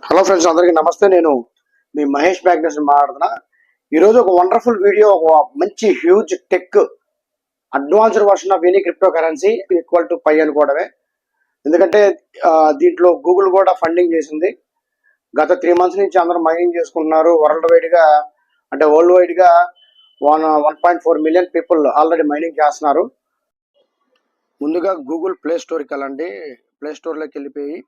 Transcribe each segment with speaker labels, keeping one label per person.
Speaker 1: Hello friends, అందరికీ నమస్తే. నేను మీ మహేష్ మ్యాగ్నస్ మాట్లాడుతున్నా. ఈరోజు ఒక వండర్ఫుల్ వీడియో, ఒక మంచి huge tech advanced version of any crypto currency equal to Pi అనుకోవడమే. ఎందుకంటే దీంట్లో గూగుల్ కూడా ఫండింగ్ చేసింది. గత 3 months నుంచి అందరూ మైనింగ్ చేసుకుంటున్నారు. వరల్డ్ వైడ్ గా 1.4 million పీపుల్ ఆల్రెడీ మైనింగ్ చేస్తున్నారు. ముందుగా గూగుల్ ప్లే స్టోర్కి వెళ్ళండి. ప్లే స్టోర్లోకి వెళ్ళిపోయి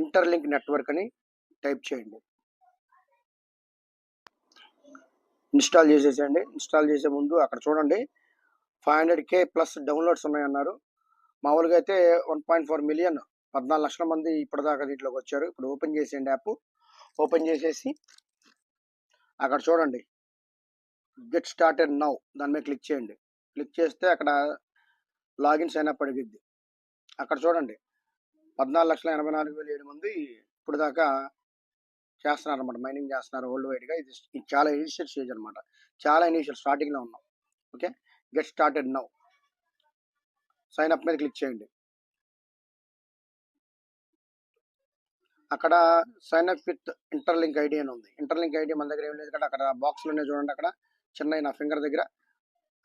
Speaker 1: ఇంటర్లింక్ నెట్వర్క్ అని టైప్ చేయండి. ఇన్స్టాల్ చేసేసేయండి. ఇన్స్టాల్ చేసే ముందు అక్కడ చూడండి 500K ప్లస్ డౌన్లోడ్స్ ఉన్నాయన్నారు. మామూలుగా అయితే 1.4 million 14 లక్షల మంది ఇప్పటిదాకా దీంట్లోకి వచ్చారు. ఇప్పుడు ఓపెన్ చేసేయండి. యాప్ ఓపెన్ చేసేసి అక్కడ చూడండి గెట్ స్టార్టెడ్ నౌ దాని మీద క్లిక్ చేయండి. క్లిక్ చేస్తే అక్కడ లాగిన్ సైన్ అప్ అడిగిద్ది. అక్కడ చూడండి 14,84,007 మంది ఇప్పుడు దాకా చేస్తున్నారు అనమాట, మైనింగ్ చేస్తున్నారు వరల్డ్ వైడ్గా. ఇది చాలా ఇనిషియల్ స్టేజ్ అనమాట, చాలా ఇనిషియల్ స్టార్టింగ్లో ఉన్నాం. Okay, get started now sign up మీద క్లిక్ చేయండి. అక్కడ sign up with Interlink ID అని ఉంది. ఇంటర్లింక్ ఐడి మన దగ్గర ఏం లేదు కదా, అక్కడ బాక్స్లోనే చూడండి, అక్కడ చిన్న నా ఫింగర్ దగ్గర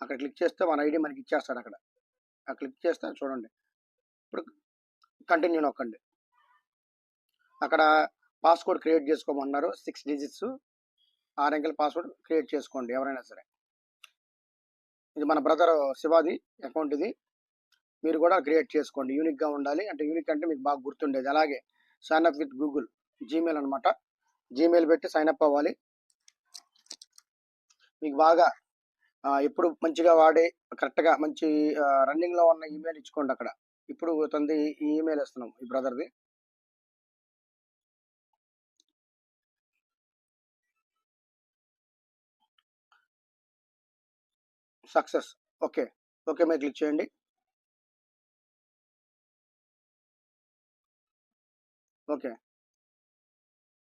Speaker 1: అక్కడ క్లిక్ చేస్తే మన ఐడి మనకి ఇచ్చేస్తాడు. అక్కడ క్లిక్ చేస్తే చూడండి, ఇప్పుడు కంటిన్యూ నొక్కండి. అక్కడ పాస్వర్డ్ క్రియేట్ చేసుకోమన్నారు. 6 digits 6 అంకెల పాస్వర్డ్ క్రియేట్ చేసుకోండి ఎవరైనా సరే. ఇది మన బ్రదర్ శివాది అకౌంట్, ఇది మీరు కూడా క్రియేట్ చేసుకోండి. యూనిక్గా ఉండాలి, అంటే యూనిక్ అంటే మీకు బాగా గుర్తుండేది. అలాగే sign up with Google Gmail అనమాట, జీమెయిల్ పెట్టి సైన్ అప్ అవ్వాలి. మీకు బాగా ఎప్పుడు మంచిగా వాడే కరెక్ట్గా మంచి రన్నింగ్లో ఉన్న ఈమెయిల్ ఇచ్చుకోండి. అక్కడ ఇప్పుడు తంది ఈ ఈమెయిల్ ఇస్తున్నాం, ఈ బ్రదర్ది. సక్సెస్. ఓకే ఓకే మీద క్లిక్ చేయండి. ఓకే,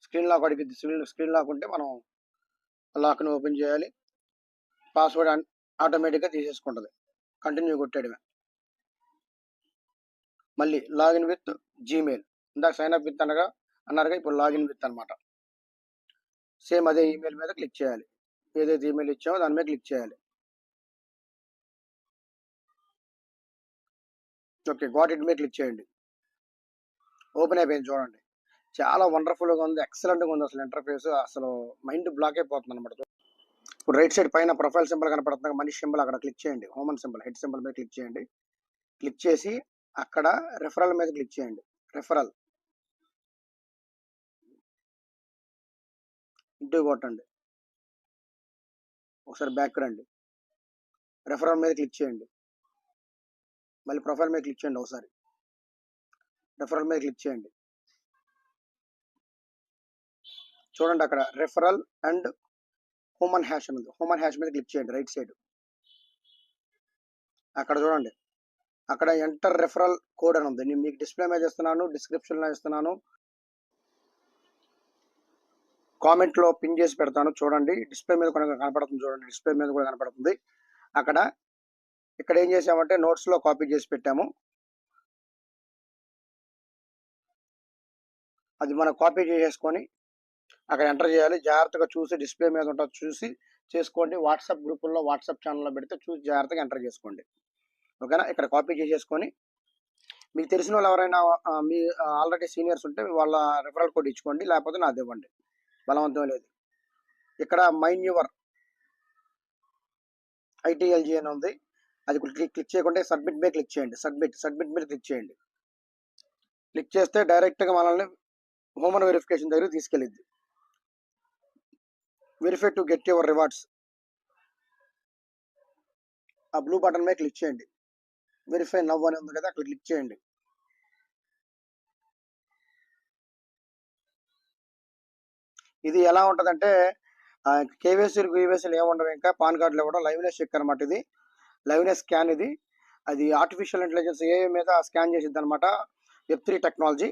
Speaker 1: స్క్రీన్ లాక్ అడిగింది. స్క్రీన్ లాక్ ఉంటే మనం లాక్ని ఓపెన్ చేయాలి. పాస్వర్డ్ ఆటోమేటిక్గా తీసేసుకుంటుంది. కంటిన్యూ కొట్టేయడమే. మళ్ళీ లాగిన్ విత్ జీమెయిల్, ఇందాక సైన్ అప్ విత్ అన్నారుగా, ఇప్పుడు లాగిన్ విత్ అనమాట. సేమ్ అదే ఈమెయిల్ మీద క్లిక్ చేయాలి. ఏదైతే ఈమెయిల్ ఇచ్చామో దాని మీద క్లిక్ చేయాలి. ఓకే, గాట్ ఇట్ మీద క్లిక్ చేయండి. ఓపెన్ అయిపోయింది చూడండి. చాలా వండర్ఫుల్గా ఉంది, ఎక్సలెంట్గా ఉంది. అసలు ఇంటర్ఫేస్ అసలు మైండ్ బ్లాక్ అయిపోతుంది అనమాట. ఇప్పుడు రైట్ సైడ్ పైన ప్రొఫైల్ సింబల్ కనపడుతుంది, మనిషి సింబల్, అక్కడ క్లిక్ చేయండి. హ్యూమన్ సింబల్, హెడ్ సింబల్ మీద క్లిక్ చేయండి. క్లిక్ చేసి అక్కడ రెఫరల్ మీద క్లిక్ చేయండి. రెఫరల్ ఇంటూ కొట్టండి. ఒకసారి బ్యాక్ రండి. రెఫరల్ మీద క్లిక్ చేయండి. మళ్ళీ ప్రొఫైల్ మీద క్లిక్ చేయండి. ఒకసారి రెఫరల్ మీద క్లిక్ చేయండి. చూడండి అక్కడ రెఫరల్ అండ్ హ్యూమన్ హ్యాష్ అని ఉంది. హ్యూమన్ హ్యాష్ మీద క్లిక్ చేయండి రైట్ సైడ్. అక్కడ చూడండి, అక్కడ ఎంటర్ రెఫరల్ కోడ్ అని ఉంది. నేను మీకు డిస్ప్లే మీద ఇస్తున్నాను, డిస్క్రిప్షన్లో ఇస్తున్నాను, కామెంట్లో పిన్ చేసి పెడతాను. చూడండి, డిస్ప్లే మీద కూడా కనపడుతుంది. చూడండి, డిస్ప్లే మీద కూడా కనపడుతుంది. ఇక్కడ ఏం చేసామంటే నోట్స్లో కాపీ చేసి పెట్టాము. అది మనం కాపీ చేసేసుకొని అక్కడ ఎంటర్ చేయాలి. జాగ్రత్తగా చూసి డిస్ప్లే మీద ఉంటుంది, చూసి చేసుకోండి. వాట్సాప్ గ్రూపుల్లో, వాట్సాప్ ఛానల్లో పెడితే చూసి జాగ్రత్తగా ఎంటర్ చేసుకోండి. ఓకేనా? ఇక్కడ కాపీ చేసేసుకొని మీకు తెలిసిన వాళ్ళు ఎవరైనా మీ ఆల్రెడీ సీనియర్స్ ఉంటే వాళ్ళ రెఫరల్ కోడ్ ఇచ్చుకోండి, లేకపోతే నాది ఇవ్వండి, బలవంతం లేదు. ఇక్కడ మైన్ యువర్ ఐటీఎల్జీ అని ఉంది, అది క్లిక్ చేయకుండా సబ్మిట్ మీద క్లిక్ చేయండి. సబ్మిట్ మీద క్లిక్ చేయండి. క్లిక్ చేస్తే డైరెక్ట్గా మనల్ని హ్యూమన్ వెరిఫికేషన్ దగ్గర తీసుకెళ్ళిద్ది. Verify to get your rewards, ఆ బ్లూ బటన్ మీద క్లిక్ చేయండి. వెరిఫై నవ్ అని ఉంది కదా, అక్కడ క్లిక్ చేయండి. ఇది ఎలా ఉంటుందంటే కేవైసీలు ఏముండవు, ఇంకా పాన్ కార్డులు ఇవ్వడం, లైవ్నెస్ చెక్ అనమాట. ఇది లైవ్నెస్ స్కాన్. ఇది అది ఆర్టిఫిషియల్ ఇంటెలిజెన్స్ ఏ మీద స్కాన్ చేసిద్ది అనమాట. Web3 technology.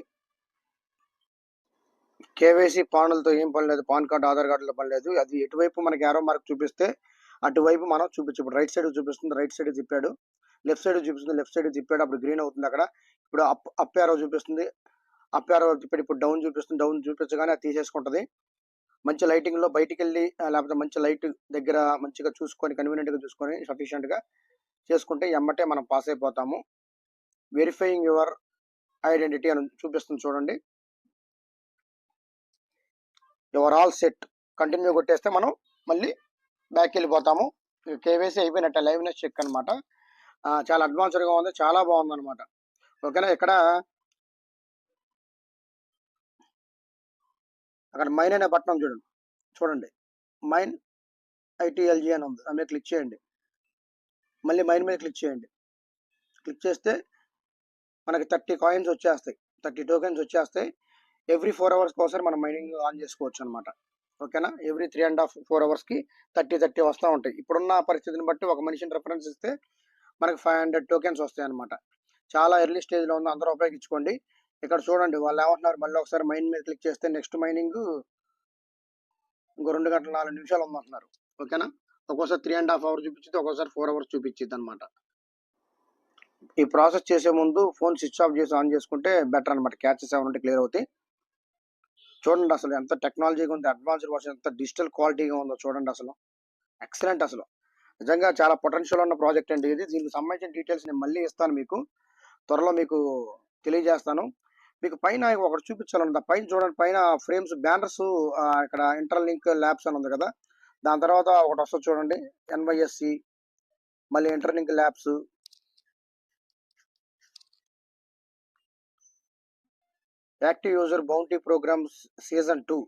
Speaker 1: కేవైసీ పానులతో ఏం పని లేదు, పాన్ కార్డు ఆధార్ కార్డులో పని లేదు. అది ఎటువైపు మనకి యారో మార్క్ చూపిస్తే అటువైపు మనం చూపించు. ఇప్పుడు రైట్ సైడ్ చూపిస్తుంది, రైట్ సైడ్ తిప్పాడు. లెఫ్ట్ సైడ్ చూపిస్తుంది, లెఫ్ట్ సైడ్ తిప్పేటప్పుడు గ్రీన్ అవుతుంది అక్కడ. ఇప్పుడు అప్ యారో చూపిస్తుంది, అప్ యారో తిప్పేది ఇప్పుడు డౌన్ చూపిస్తుంది, డౌన్ చూపించగానే అది తీసేసుకుంటుంది. మంచి లైటింగ్లో బయటికి వెళ్ళి లేకపోతే మంచి లైట్ దగ్గర మంచిగా చూసుకొని కన్వీనియంట్గా చూసుకొని సఫిషియెంట్గా చేసుకుంటే ఎమ్మటే మనం పాస్ అయిపోతాము. వెరిఫైయింగ్ యువర్ ఐడెంటిటీ అని చూపిస్తుంది చూడండి. యువర్ ఆల్ సెట్ కంటిన్యూ కొట్టేస్తే మనం మళ్ళీ బ్యాక్ వెళ్ళిపోతాము. కేవైసీ అయిపోయినట్టే, లైవ్నెస్ చెక్ అనమాట. చాలా అడ్వాన్స్డ్గా ఉంది, చాలా బాగుంది అనమాట. ఓకేనా. ఇక్కడ అక్కడ మైన్ అనే బటన్ చూడండి మైన్ ఐటీఎల్జీ అని ఉంది, అందులో క్లిక్ చేయండి. మళ్ళీ మైన్ మీద క్లిక్ చేయండి. క్లిక్ చేస్తే మనకి 30 కాయిన్స్ వచ్చేస్తాయి, 30 టోకెన్స్ వచ్చేస్తాయి. ఎవ్రీ 4 అవర్స్కి ఒకసారి మనం మైనింగ్ ఆన్ చేసుకోవచ్చు అనమాట. ఓకేనా. ఎవ్రీ 3.5-4 అవర్స్కి 30 వస్తూ ఉంటాయి. ఇప్పుడున్న పరిస్థితిని బట్టి ఒక మనిషిని రెఫరెన్స్ ఇస్తే మనకి 500 టోకెన్స్ వస్తాయి అనమాట. చాలా ఎర్లీ స్టేజ్లో ఉంది, అందరూ ఉపయోగించుకోండి. ఇక్కడ చూడండి వాళ్ళు ఏమంటున్నారు, మళ్ళీ ఒకసారి మైన్ మీద క్లిక్ చేస్తే నెక్స్ట్ మైనింగ్ ఇంకో 2 గంటల 4 నిమిషాలు ఉందంటున్నారు. ఓకేనా. ఒక్కోసారి 3.5 అవర్స్ చూపించింది, ఒక్కోసారి 4 అవర్స్ చూపించింది అనమాట. ఈ ప్రాసెస్ చేసే ముందు ఫోన్ స్విచ్ ఆఫ్ చేసి ఆన్ చేసుకుంటే బెటర్ అనమాట. క్యాచెస్ ఏమైనా ఉంటే క్లియర్ అవుతాయి. చూడండి అసలు ఎంత టెక్నాలజీగా ఉంది, అడ్వాన్స్డ్ వర్షన్, ఎంత డిజిటల్ క్వాలిటీగా ఉందో చూడండి. అసలు ఎక్సలెంట్. అసలు నిజంగా చాలా పొటెన్షియల్ ఉన్న ప్రాజెక్ట్ అండి ఇది. దీనికి సంబంధించిన డీటెయిల్స్ నేను మళ్ళీ ఇస్తాను మీకు, త్వరలో మీకు తెలియజేస్తాను. మీకు పైన ఒకటి చూపించాలన్నది, పైన చూడండి, పైన ఫ్రేమ్స్ బ్యానర్స్ ఇక్కడ ఇంటర్లింక్ ల్యాబ్స్ అని ఉంది కదా, దాని తర్వాత ఒకటి వస్తుంది చూడండి NYSC, మళ్ళీ Interlink labs, active user bounty programs season 2.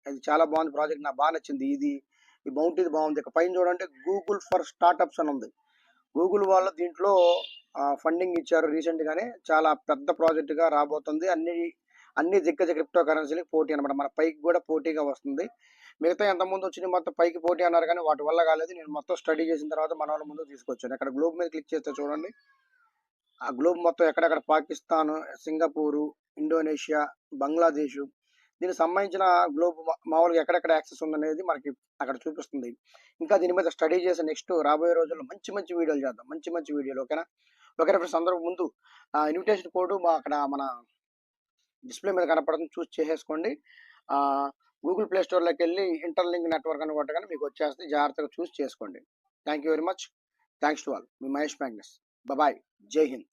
Speaker 1: ఇది చాలా బాగుంది ప్రాజెక్ట్, నాకు బాగా నచ్చింది. ఈ బౌంటీది బాగుంది. ఇక పైన చూడండి గూగుల్ ఫర్ స్టార్టప్స్ అని ఉంది. గూగుల్ వాళ్ళు దీంట్లో ఫండింగ్ ఇచ్చారు రీసెంట్ గానే. చాలా పెద్ద ప్రాజెక్ట్ గా రాబోతుంది. అన్ని దిగ్గజ క్రిప్టో కరెన్సీలకు పోటీ అనమాట. మన పైకి కూడా పోటీగా వస్తుంది. మిగతా ఎంతమంది వచ్చింది మొత్తం పైకి పోటీ అన్నారు కానీ వాటి వల్ల కాలేదు. నేను మొత్తం స్టడీ చేసిన తర్వాత మన వాళ్ళ ముందు తీసుకొచ్చాను. అక్కడ గ్లోబ్ మీద క్లిక్ చేస్తే చూడండి, ఆ గ్లోబ్ మొత్తం ఎక్కడెక్కడ పాకిస్తాన్, సింగపూరు, ఇండోనేషియా, బంగ్లాదేశ్, దీనికి సంబంధించిన గ్లోబ్ మామూలుగా ఎక్కడెక్కడ యాక్సెస్ ఉందనేది మనకి అక్కడ చూపిస్తుంది. ఇంకా దీని మీద స్టడీ చేసి నెక్స్ట్ రాబోయే రోజుల్లో మంచి వీడియోలు చేద్దాం, మంచి వీడియోలు. ఓకేనా. ఓకే ఫ్రెండ్స్, అందరూ ముందు ఇన్విటేషన్ కోడ్ అక్కడ మన డిస్ప్లే మీద కనపడుతుంది, చూస్ చేసేసుకోండి. గూగుల్ ప్లే స్టోర్లోకి వెళ్ళి ఇంటర్లింక్ నెట్వర్క్ అని కొట్టగానే మీకు వచ్చేస్తే జాగ్రత్తగా చూస్ చేసుకోండి. Thank you very much. Thanks to all. మీ మహేష్ మ్యాగ్నస్. బాయ్. జై హింద్.